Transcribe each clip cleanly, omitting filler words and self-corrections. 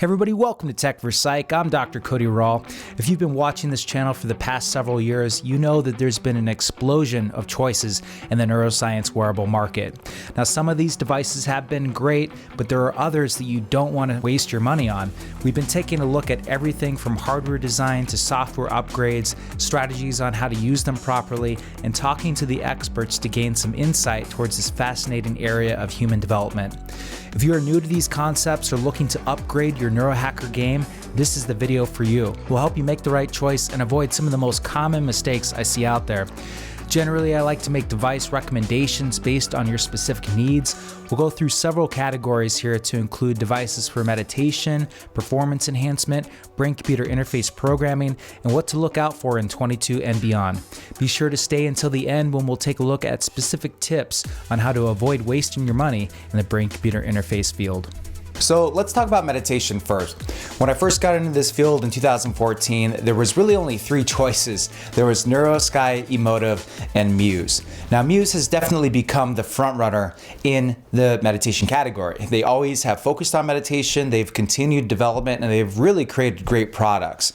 Hey everybody, welcome to Techforpsych. I'm Dr. Cody Rall. If you've been watching this channel for the past several years, you know that there's been an explosion of choices in the neuroscience wearable market. Now, some of these devices have been great, but there are others that you don't want to waste your money on. We've been taking a look at everything from hardware design to software upgrades, strategies on how to use them properly, and talking to the experts to gain some insight towards this fascinating area of human development. If you are new to these concepts or looking to upgrade your neurohacker game, this is the video for you. We'll help you make the right choice and avoid some of the most common mistakes I see out there. Generally, I like to make device recommendations based on your specific needs. We'll go through several categories here to include devices for meditation, performance enhancement, brain-computer interface programming, and what to look out for in 22 and beyond. Be sure to stay until the end when we'll take a look at specific tips on how to avoid wasting your money in the brain-computer interface field. So let's talk about meditation first. When I first got into this field in 2014, there was really only three choices. There was NeuroSky, Emotive, and Muse. Now Muse has definitely become the front runner in the meditation category. They always have focused on meditation, they've continued development, and they've really created great products.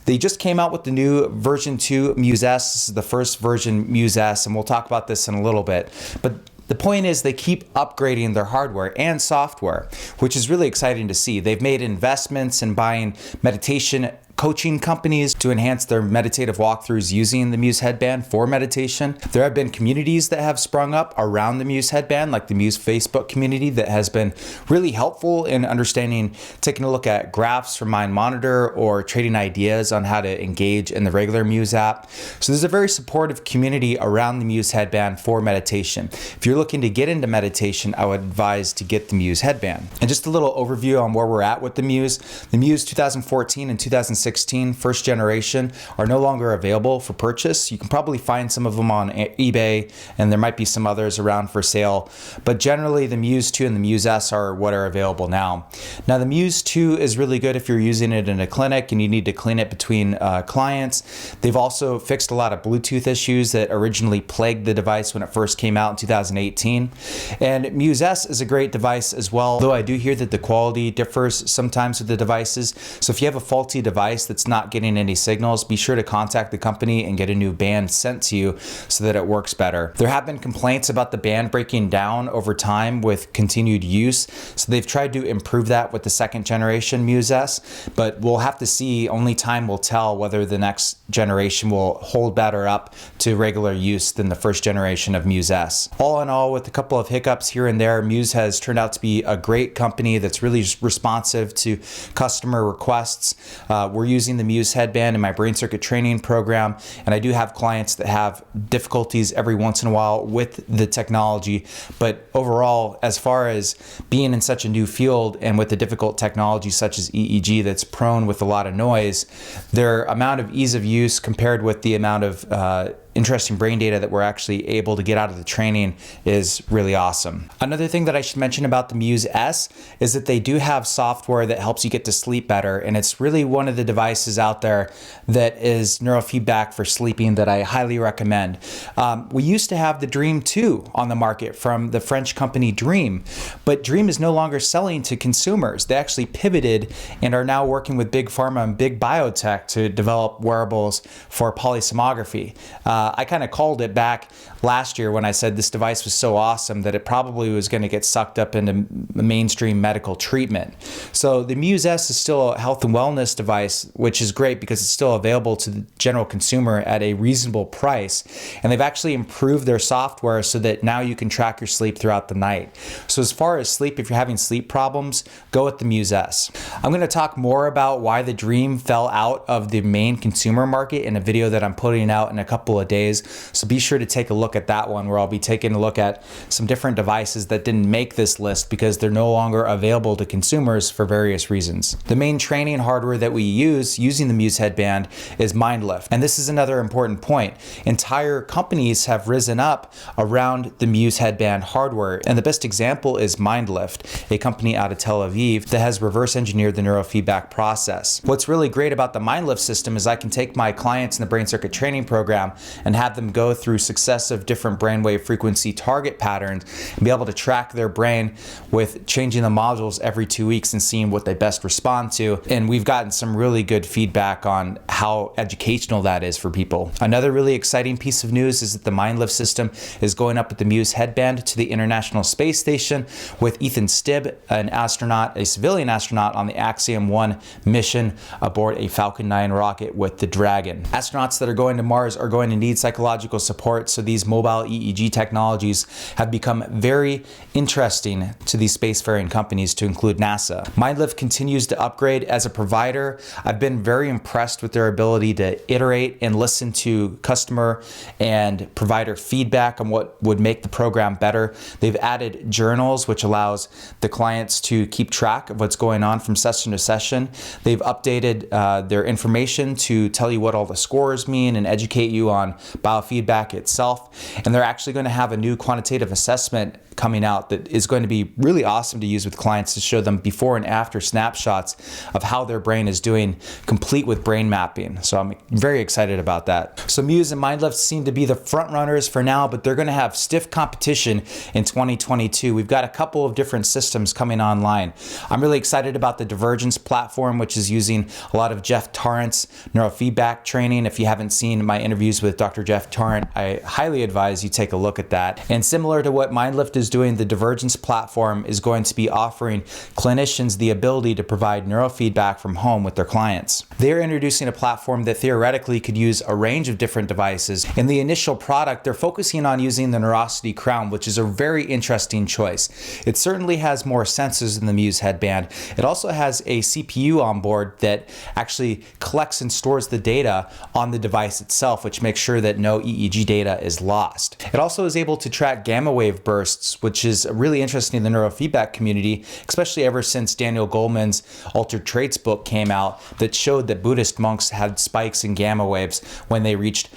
They just came out with the new version 2 Muse S. This is the first version Muse S, and we'll talk about this in a little bit. But the point is they keep upgrading their hardware and software, which is really exciting to see. They've made investments in buying meditation coaching companies to enhance their meditative walkthroughs using the Muse headband for meditation. There have been communities that have sprung up around the Muse headband, like the Muse Facebook community, that has been really helpful in understanding, taking a look at graphs from Mind Monitor or trading ideas on how to engage in the regular Muse app. So there's a very supportive community around the Muse headband for meditation. If you're looking to get into meditation, I would advise to get the Muse headband. And just a little overview on where we're at with the Muse. The Muse 2014 and 2016 first generation are no longer available for purchase. You can probably find some of them on eBay, and there might be some others around for sale, but generally the Muse 2 and the Muse S are what are available now. Now the Muse 2 is really good if you're using it in a clinic and you need to clean it between clients. They've also fixed a lot of Bluetooth issues that originally plagued the device when it first came out in 2018. And Muse S is a great device as well, though I do hear that the quality differs sometimes with the devices. So if you have a faulty device that's not getting any signals, be sure to contact the company and get a new band sent to you so that it works better. There have been complaints about the band breaking down over time with continued use, so they've tried to improve that with the second generation Muse S, but we'll have to see. Only time will tell whether the next generation will hold better up to regular use than the first generation of Muse S. All in all, with a couple of hiccups here and there, Muse has turned out to be a great company that's really responsive to customer requests. We're using the Muse headband in my brain circuit training program, and I do have clients that have difficulties every once in a while with the technology. But overall, as far as being in such a new field and with a difficult technology such as EEG that's prone with a lot of noise, their amount of ease of use compared with the amount of interesting brain data that we're actually able to get out of the training is really awesome. Another thing that I should mention about the Muse S is that they do have software that helps you get to sleep better, and it's really one of the devices out there that is neurofeedback for sleeping that I highly recommend. We used to have the Dream 2 on the market from the French company Dream, but Dream is no longer selling to consumers. They actually pivoted and are now working with big pharma and big biotech to develop wearables for polysomnography. I kind of called it back last year when I said this device was so awesome that it probably was going to get sucked up into mainstream medical treatment. So the Muse S is still a health and wellness device, which is great because it's still available to the general consumer at a reasonable price. And they've actually improved their software so that now you can track your sleep throughout the night. So as far as sleep, if you're having sleep problems, go with the Muse S. I'm going to talk more about why the Dream fell out of the main consumer market in a video that I'm putting out in a couple of days. So be sure to take a look at that one, where I'll be taking a look at some different devices that didn't make this list because they're no longer available to consumers for various reasons. The main training hardware that we use using the Muse headband is MindLift. And this is another important point. Entire companies have risen up around the Muse headband hardware. And the best example is MindLift, a company out of Tel Aviv that has reverse engineered the neurofeedback process. What's really great about the MindLift system is I can take my clients in the brain circuit training program and have them go through successive different brainwave frequency target patterns and be able to track their brain with changing the modules every 2 weeks and seeing what they best respond to. And we've gotten some really good feedback on how educational that is for people. Another really exciting piece of news is that the MindLift system is going up with the Muse headband to the International Space Station with Ethan Stibb, an astronaut, a civilian astronaut on the Axiom 1 mission aboard a Falcon 9 rocket with the Dragon. Astronauts that are going to Mars are going to need psychological support, so these mobile EEG technologies have become very interesting to these spacefaring companies, to include NASA. MindLift continues to upgrade as a provider. I've been very impressed with their ability to iterate and listen to customer and provider feedback on what would make the program better. They've added journals, which allows the clients to keep track of what's going on from session to session. They've updated their information to tell you what all the scores mean and educate you on biofeedback itself. And they're actually going to have a new quantitative assessment coming out that is going to be really awesome to use with clients to show them before and after snapshots of how their brain is doing, complete with brain mapping. So I'm very excited about that. So Muse and MindLift seem to be the front runners for now, but they're going to have stiff competition in 2022. We've got a couple of different systems coming online. I'm really excited about the Divergence platform, which is using a lot of Jeff Tarrant's neurofeedback training. If you haven't seen my interviews with Dr. Jeff Tarrant, I highly advise you take a look at that. And similar to what MindLift is doing, the Divergence platform is going to be offering clinicians the ability to provide neurofeedback from home with their clients. They're introducing a platform that theoretically could use a range of different devices. In the initial product, they're focusing on using the Neurosity Crown, which is a very interesting choice. It certainly has more sensors than the Muse headband. It also has a CPU on board that actually collects and stores the data on the device itself, which makes sure that no EEG data is lost. It also is able to track gamma wave bursts, which is really interesting in the neurofeedback community, especially ever since Daniel Goleman's Altered Traits book came out that showed that Buddhist monks had spikes in gamma waves when they reached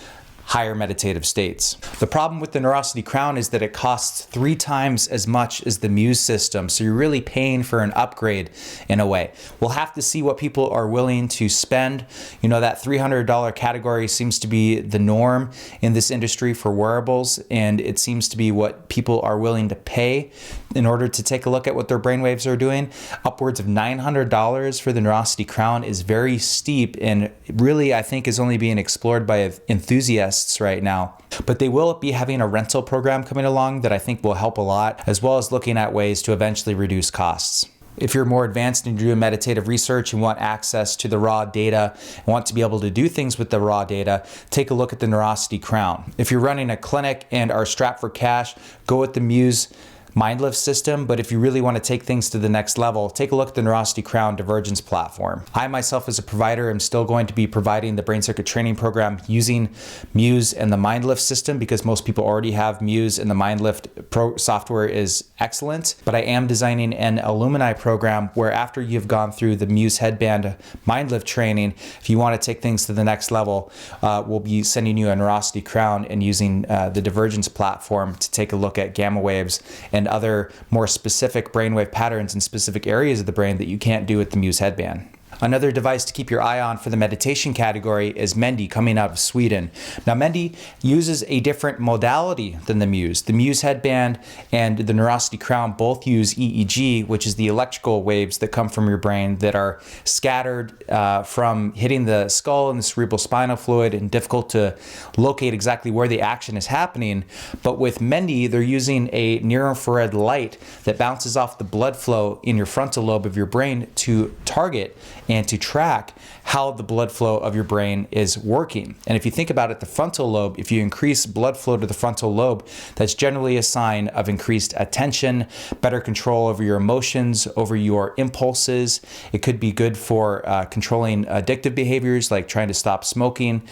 higher meditative states. The problem with the Neurosity Crown is that it costs 3 times as much as the Muse system, so you're really paying for an upgrade in a way. We'll have to see what people are willing to spend. You know, that $300 category seems to be the norm in this industry for wearables, and it seems to be what people are willing to pay in order to take a look at what their brainwaves are doing. Upwards of $900 for the Neurosity Crown is very steep, and really I think is only being explored by enthusiasts right now. But they will be having a rental program coming along that I think will help a lot, as well as looking at ways to eventually reduce costs. If you're more advanced and you're doing meditative research and want access to the raw data and want to be able to do things with the raw data, take a look at the Neurosity Crown. If you're running a clinic and are strapped for cash, go with the Muse MindLift system, but if you really want to take things to the next level, take a look at the Neurosity Crown Divergence platform. I myself as a provider am still going to be providing the brain circuit training program using Muse and the MindLift system because most people already have Muse and the MindLift Pro software is excellent, but I am designing an alumni program where after you've gone through the Muse headband MindLift training, if you want to take things to the next level, we'll be sending you a Neurosity Crown and using the Divergence platform to take a look at gamma waves and other more specific brainwave patterns in specific areas of the brain that you can't do with the Muse headband. Another device to keep your eye on for the meditation category is Mendi, coming out of Sweden. Now, Mendi uses a different modality than the Muse. The Muse headband and the Neurosity Crown both use EEG, which is the electrical waves that come from your brain that are scattered from hitting the skull and the cerebral spinal fluid and difficult to locate exactly where the action is happening. But with Mendi, they're using a near-infrared light that bounces off the blood flow in your frontal lobe of your brain to target and to track how the blood flow of your brain is working. And if you think about it, the frontal lobe, if you increase blood flow to the frontal lobe, that's generally a sign of increased attention, better control over your emotions, over your impulses. It could be good for controlling addictive behaviors like trying to stop smoking.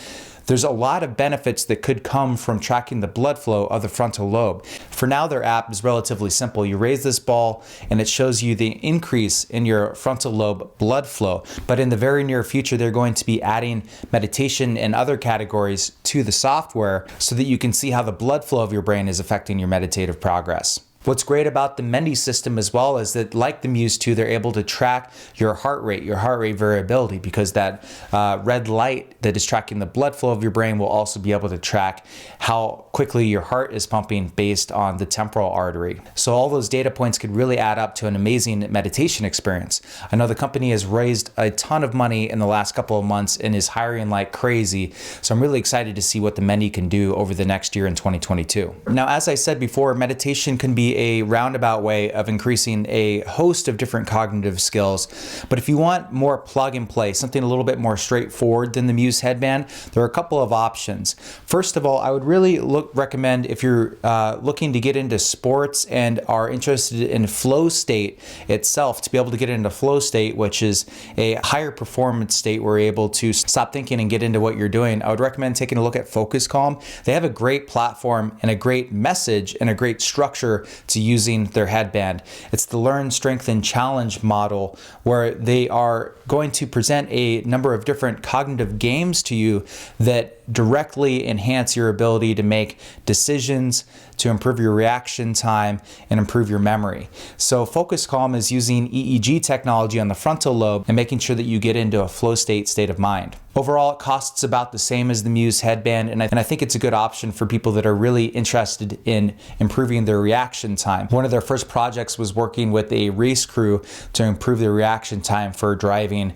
There's a lot of benefits that could come from tracking the blood flow of the frontal lobe. For now, their app is relatively simple. You raise this ball and it shows you the increase in your frontal lobe blood flow. But in the very near future, they're going to be adding meditation and other categories to the software so that you can see how the blood flow of your brain is affecting your meditative progress. What's great about the Mendi system as well is that, like the Muse 2, they're able to track your heart rate variability, because that red light that is tracking the blood flow of your brain will also be able to track how quickly your heart is pumping based on the temporal artery. So all those data points could really add up to an amazing meditation experience. I know the company has raised a ton of money in the last couple of months and is hiring like crazy. So I'm really excited to see what the Mendi can do over the next year in 2022. Now, as I said before, meditation can be a roundabout way of increasing a host of different cognitive skills. But if you want more plug and play, something a little bit more straightforward than the Muse headband, there are a couple of options. First of all, I would really recommend, if you're looking to get into sports and are interested in flow state itself, to be able to get into flow state, which is a higher performance state where you're able to stop thinking and get into what you're doing. I would recommend taking a look at Focus Calm. They have a great platform and a great message and a great structure to using their headband. It's the Learn, Strengthen, Challenge model, where they are going to present a number of different cognitive games to you that directly enhance your ability to make decisions, to improve your reaction time, and improve your memory. So Focus Calm is using EEG technology on the frontal lobe and making sure that you get into a flow state of mind. Overall, it costs about the same as the Muse headband, and I think it's a good option for people that are really interested in improving their reaction time. One of their first projects was working with a race crew to improve their reaction time for driving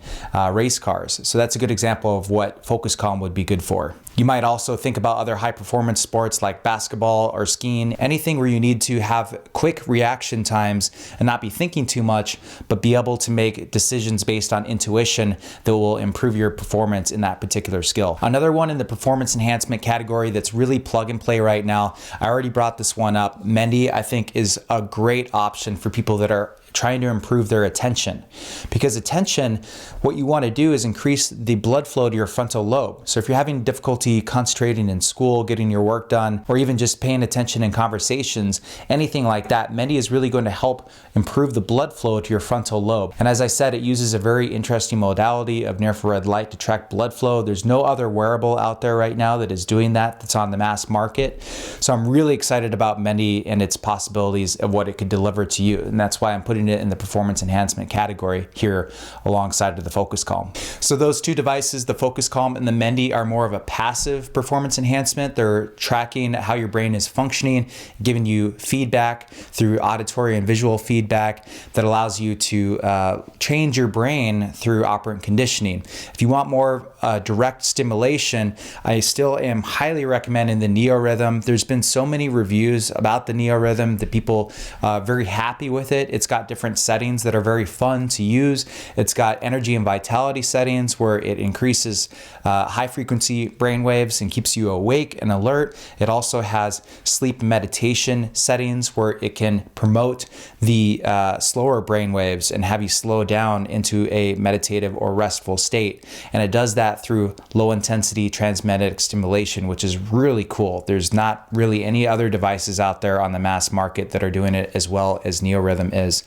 race cars. So that's a good example of what Focus Calm would be good for. You might also think about other high performance sports like basketball or skiing, anything where you need to have quick reaction times and not be thinking too much, but be able to make decisions based on intuition that will improve your performance in that particular skill. Another one in the performance enhancement category that's really plug and play right now, I already brought this one up. Mendi, I think, is a great option for people that are trying to improve their attention. Because attention, what you want to do is increase the blood flow to your frontal lobe. So if you're having difficulty concentrating in school, getting your work done, or even just paying attention in conversations, anything like that, Mendi is really going to help improve the blood flow to your frontal lobe. And as I said, it uses a very interesting modality of near-infrared light to track blood flow. There's no other wearable out there right now that is doing that, that's on the mass market. So I'm really excited about Mendi and its possibilities of what it could deliver to you. And that's why I'm putting it in the performance enhancement category here alongside of the Focus Calm. So those two devices, the Focus Calm and the Mendi, are more of a passive performance enhancement. They're tracking how your brain is functioning, giving you feedback through auditory and visual feedback that allows you to change your brain through operant conditioning. If you want more direct stimulation, I still am highly recommending the NeoRhythm. There's been so many reviews about the NeoRhythm that people are very happy with it. It's got different settings that are very fun to use. It's got energy and vitality settings where it increases high frequency brain waves and keeps you awake and alert. It also has sleep meditation settings where it can promote the slower brain waves and have you slow down into a meditative or restful state. And it does that through low intensity transmagnetic stimulation, which is really cool. There's not really any other devices out there on the mass market that are doing it as well as NeoRhythm is.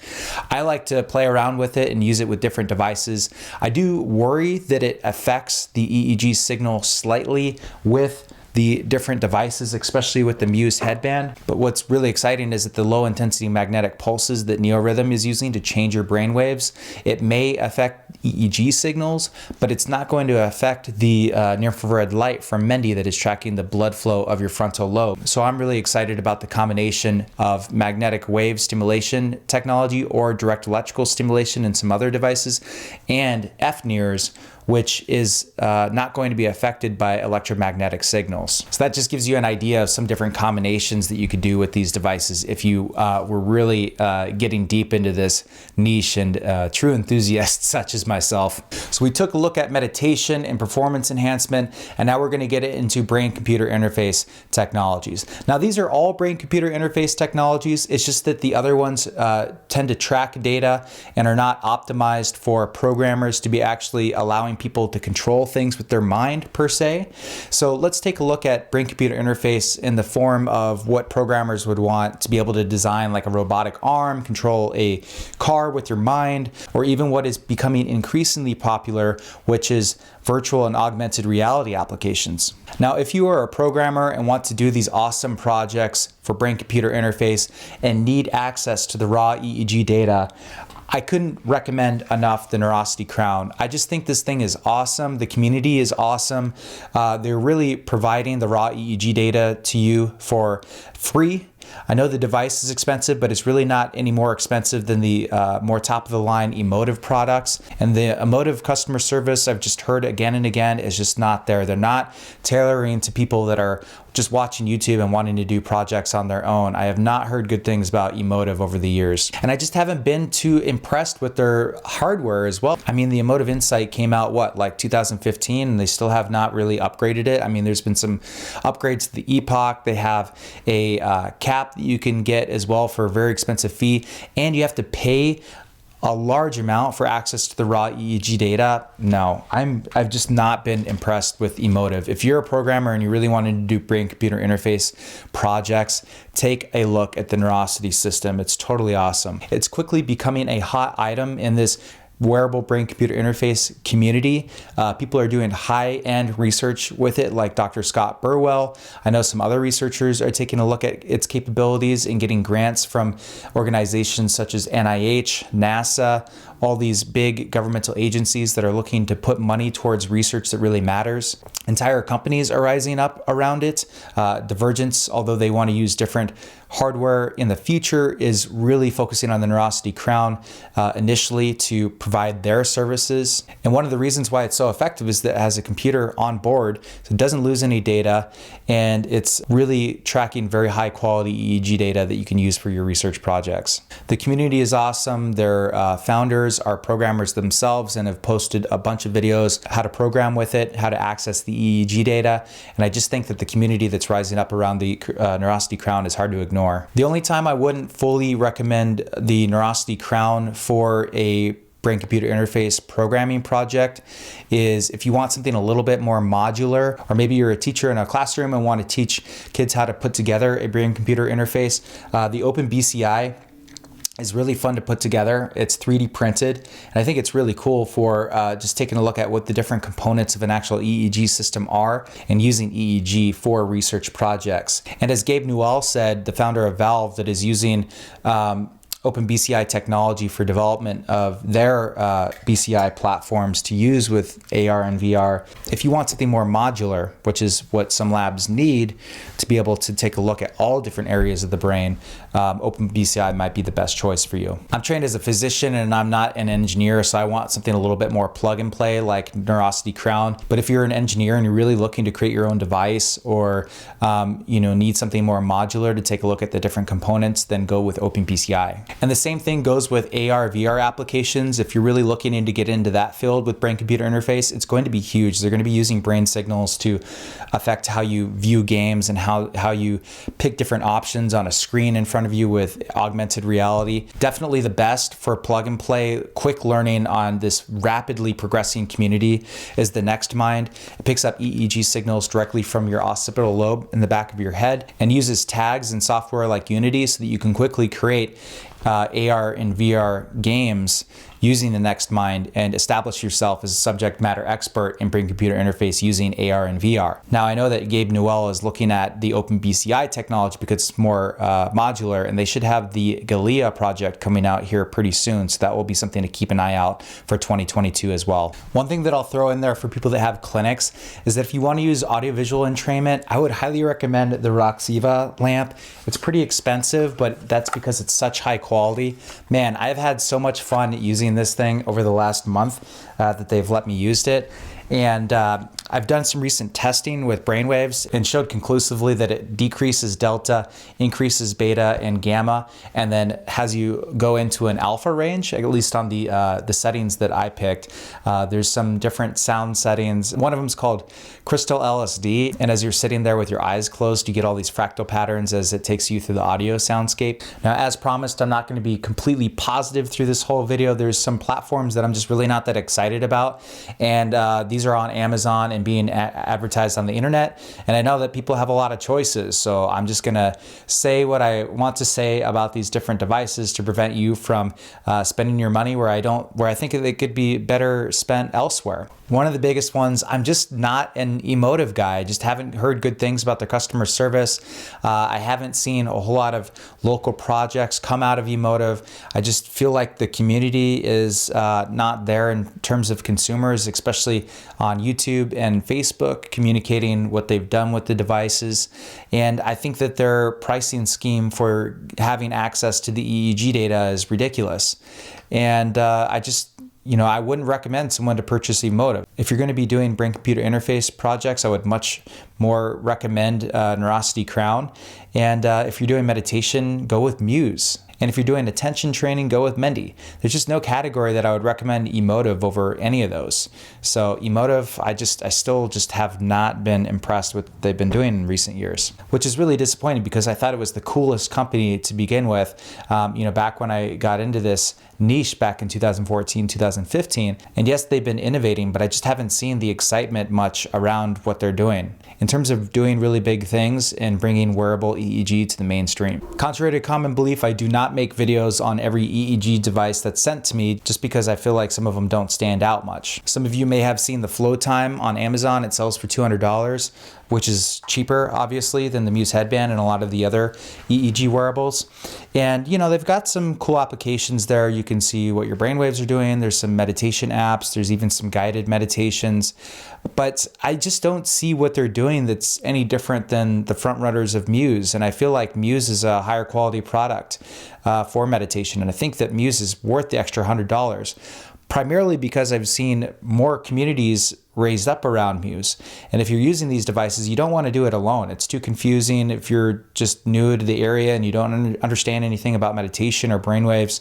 I like to play around with it and use it with different devices. I do worry that it affects the EEG signal slightly with the different devices, especially with the Muse headband. But what's really exciting is that the low intensity magnetic pulses that NeoRhythm is using to change your brain waves, it may affect EEG signals, but it's not going to affect the near-infrared light from Mendi that is tracking the blood flow of your frontal lobe. So I'm really excited about the combination of magnetic wave stimulation technology or direct electrical stimulation in some other devices, and FNIRS, which is not going to be affected by electromagnetic signals. So that just gives you an idea of some different combinations that you could do with these devices if you were really getting deep into this niche and true enthusiasts such as myself. So we took a look at meditation and performance enhancement, and now we're gonna get into brain-computer interface technologies. Now these are all brain-computer interface technologies. It's just that the other ones tend to track data and are not optimized for programmers to be actually allowing allowing people to control things with their mind per se. So let's take a look at brain-computer interface in the form of what programmers would want to be able to design, like a robotic arm, control a car with your mind, or even what is becoming increasingly popular, which is virtual and augmented reality applications. Now, if you are a programmer and want to do these awesome projects for brain-computer interface and need access to the raw EEG data, I couldn't recommend enough the Neurosity Crown. I just think this thing is awesome. The community is awesome. They're really providing the raw EEG data to you for free. I know the device is expensive, but it's really not any more expensive than the more top-of-the-line emotive products. And the emotive customer service, I've just heard again and again, is just not there. They're not tailoring to people that are just watching YouTube and wanting to do projects on their own. I have not heard good things about emotive over the years. And I just haven't been too impressed with their hardware as well. I mean, the Emotive Insight came out, like 2015, and they still have not really upgraded it. I mean, there's been some upgrades to the Epoch. They have a cap that you can get as well for a very expensive fee, and you have to pay a large amount for access to the raw EEG data. No, I've just not been impressed with emotive. If you're a programmer and you really wanted to do brain-computer interface projects, take a look at the Neurosity system. It's totally awesome. It's quickly becoming a hot item in this wearable brain-computer interface community. People are doing high-end research with it, like Dr. Scott Burwell. I know some other researchers are taking a look at its capabilities and getting grants from organizations such as NIH, NASA, all these big governmental agencies that are looking to put money towards research that really matters. Entire companies are rising up around it. Divergence, although they want to use different hardware in the future, is really focusing on the Neurosity Crown initially to provide their services. And one of the reasons why it's so effective is that it has a computer on board, so it doesn't lose any data, and it's really tracking very high quality EEG data that you can use for your research projects. The community is awesome. Their founders are programmers themselves and have posted a bunch of videos how to program with it, how to access the EEG data, and I just think that the community that's rising up around the Neurosity Crown is hard to ignore. The only time I wouldn't fully recommend the Neurosity Crown for a brain-computer interface programming project is if you want something a little bit more modular, or maybe you're a teacher in a classroom and want to teach kids how to put together a brain-computer interface. The OpenBCI is really fun to put together. It's 3D printed, and I think it's really cool for just taking a look at what the different components of an actual EEG system are and using EEG for research projects. And as Gabe Newell said, the founder of Valve, that is using OpenBCI technology for development of their BCI platforms to use with AR and VR. If you want something more modular, which is what some labs need to be able to take a look at all different areas of the brain, OpenBCI might be the best choice for you. I'm trained as a physician and I'm not an engineer, so I want something a little bit more plug and play like Neurosity Crown. But if you're an engineer and you're really looking to create your own device, or need something more modular to take a look at the different components, then go with OpenBCI. And the same thing goes with AR, VR applications. If you're really looking to get into that field with brain-computer interface, it's going to be huge. They're going to be using brain signals to affect how you view games and how you pick different options on a screen in front of you with augmented reality. Definitely the best for plug and play, quick learning on this rapidly progressing community is the NextMind. It picks up EEG signals directly from your occipital lobe in the back of your head and uses tags and software like Unity so that you can quickly create AR and VR games using the NextMind and establish yourself as a subject matter expert in brain-computer interface using AR and VR. Now, I know that Gabe Newell is looking at the OpenBCI technology because it's more modular, and they should have the Galea project coming out here pretty soon, so that will be something to keep an eye out for 2022 as well. One thing that I'll throw in there for people that have clinics is that if you want to use audiovisual entrainment, I would highly recommend the Roxiva lamp. It's pretty expensive, but that's because it's such high quality. Man, I've had so much fun using this thing over the last month that they've let me use it. And I've done some recent testing with brainwaves and showed conclusively that it decreases delta, increases beta and gamma, and then has you go into an alpha range, at least on the settings that I picked. There's some different sound settings. One of them is called Crystal LSD, and as you're sitting there with your eyes closed, you get all these fractal patterns as it takes you through the audio soundscape. Now, as promised, I'm not going to be completely positive through this whole video. There's some platforms that I'm just really not that excited about, and these are on Amazon and being advertised on the internet, and I know that people have a lot of choices, so I'm just gonna say what I want to say about these different devices to prevent you from spending your money where I think it could be better spent elsewhere. One of the biggest ones, I'm just not an emotive guy. I just haven't heard good things about their customer service. I haven't seen a whole lot of local projects come out of emotive. I just feel like the community is not there in terms of consumers, especially on YouTube and Facebook, communicating what they've done with the devices. And I think that their pricing scheme for having access to the EEG data is ridiculous. And I wouldn't recommend someone to purchase emotive. If you're going to be doing brain-computer interface projects, I would much more recommend Neurosity Crown. And if you're doing meditation, go with Muse. And if you're doing attention training, go with Mendi. There's just no category that I would recommend emotive over any of those. So emotive, I still just have not been impressed with what they've been doing in recent years, which is really disappointing because I thought it was the coolest company to begin with. Back when I got into this niche back in 2014, 2015. And yes, they've been innovating, but I just haven't seen the excitement much around what they're doing in terms of doing really big things and bringing wearable EEG to the mainstream. Contrary to common belief, I do not make videos on every EEG device that's sent to me just because I feel like some of them don't stand out much. Some of you may have seen the Flow Time on Amazon. It sells for $200, which is cheaper, obviously, than the Muse Headband and a lot of the other EEG wearables. And, they've got some cool applications there. You can see what your brainwaves are doing. There's some meditation apps. There's even some guided meditations. But I just don't see what they're doing that's any different than the front runners of Muse. And I feel like Muse is a higher quality product for meditation. And I think that Muse is worth the extra $100. Primarily because I've seen more communities raised up around Muse. And if you're using these devices, you don't want to do it alone. It's too confusing. If you're just new to the area and you don't understand anything about meditation or brainwaves,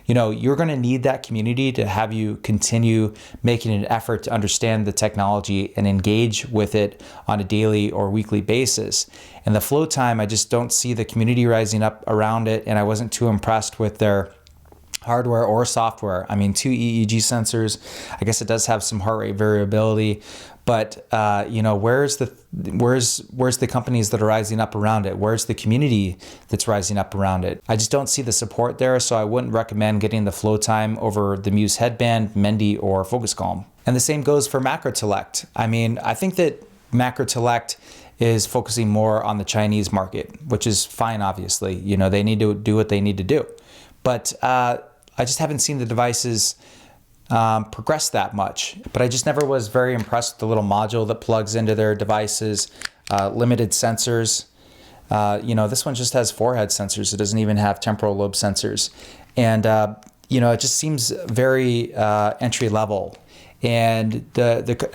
you're going to need that community to have you continue making an effort to understand the technology and engage with it on a daily or weekly basis. And the Flow Time, I just don't see the community rising up around it. And I wasn't too impressed with their hardware or software. I mean, 2 EEG sensors. I guess it does have some heart rate variability, but where's the companies that are rising up around it? Where's the community that's rising up around it? I just don't see the support there, so I wouldn't recommend getting the Flow Time over the Muse Headband, Mendi, or Focus Calm. And the same goes for MacroTelect. I mean, I think that MacroTelect is focusing more on the Chinese market, which is fine, obviously. They need to do what they need to do. But I just haven't seen the devices progress that much. But I just never was very impressed with the little module that plugs into their devices, limited sensors. This one just has forehead sensors. It doesn't even have temporal lobe sensors. And, it just seems very entry level. And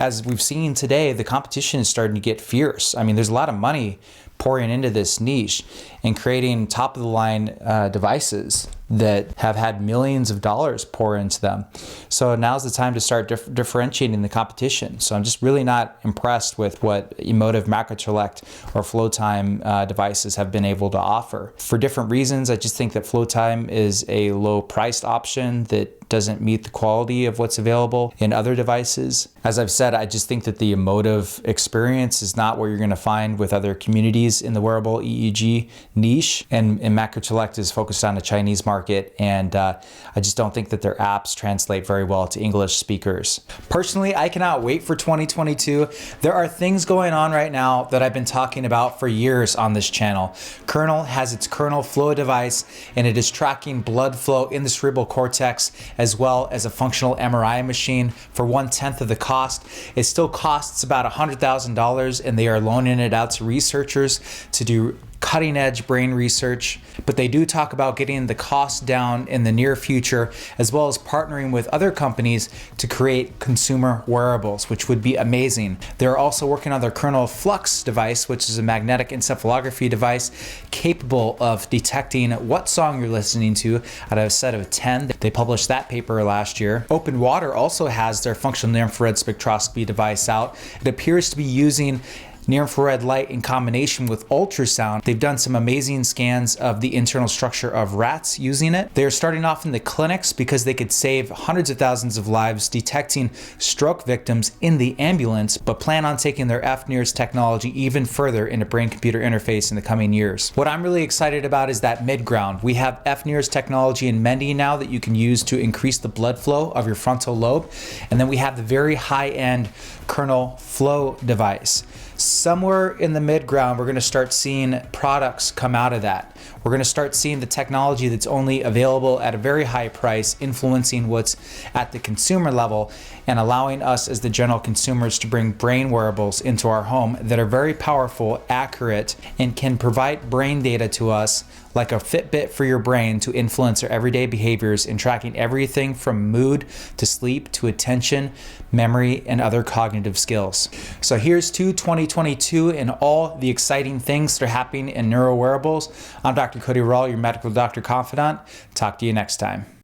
as we've seen today, the competition is starting to get fierce. I mean, there's a lot of money pouring into this niche and creating top-of-the-line devices that have had millions of dollars pour into them. So now's the time to start differentiating the competition. So I'm just really not impressed with what emotive MacroTelect or Flow Time devices have been able to offer. For different reasons, I just think that Flow Time is a low-priced option that doesn't meet the quality of what's available in other devices. As I've said, I just think that the emotive experience is not what you're going to find with other communities in the wearable EEG niche, and MacroTelect is focused on a Chinese market, and I just don't think that their apps translate very well to English speakers. Personally, I cannot wait for 2022. There are things going on right now that I've been talking about for years on this channel. Kernel has its Kernel Flow device, and it is tracking blood flow in the cerebral cortex, as well as a functional MRI machine for 1/10 of the cost. It still costs about $100,000, and they are loaning it out to researchers to do cutting edge brain research, but they do talk about getting the cost down in the near future, as well as partnering with other companies to create consumer wearables, which would be amazing. They're also working on their Kernel Flux device, which is a magnetic encephalography device capable of detecting what song you're listening to out of a set of 10. They published that paper last year. Open Water also has their functional near-infrared spectroscopy device out. It appears to be using near-infrared light in combination with ultrasound. They've done some amazing scans of the internal structure of rats using it. They're starting off in the clinics because they could save hundreds of thousands of lives detecting stroke victims in the ambulance, but plan on taking their FNIRS technology even further into brain-computer interface in the coming years. What I'm really excited about is that mid-ground. We have FNIRS technology in Mendi now that you can use to increase the blood flow of your frontal lobe, and then we have the very high-end Kernel Flow device. Somewhere in the mid-ground, we're going to start seeing products come out of that. We're going to start seeing the technology that's only available at a very high price influencing what's at the consumer level and allowing us as the general consumers to bring brain wearables into our home that are very powerful, accurate, and can provide brain data to us like a Fitbit for your brain to influence our everyday behaviors in tracking everything from mood to sleep to attention, memory, and other cognitive skills. So here's to 2022 and all the exciting things that are happening in neuro wearables. I'm Dr. Cody Rall, your medical doctor confidant. Talk to you next time.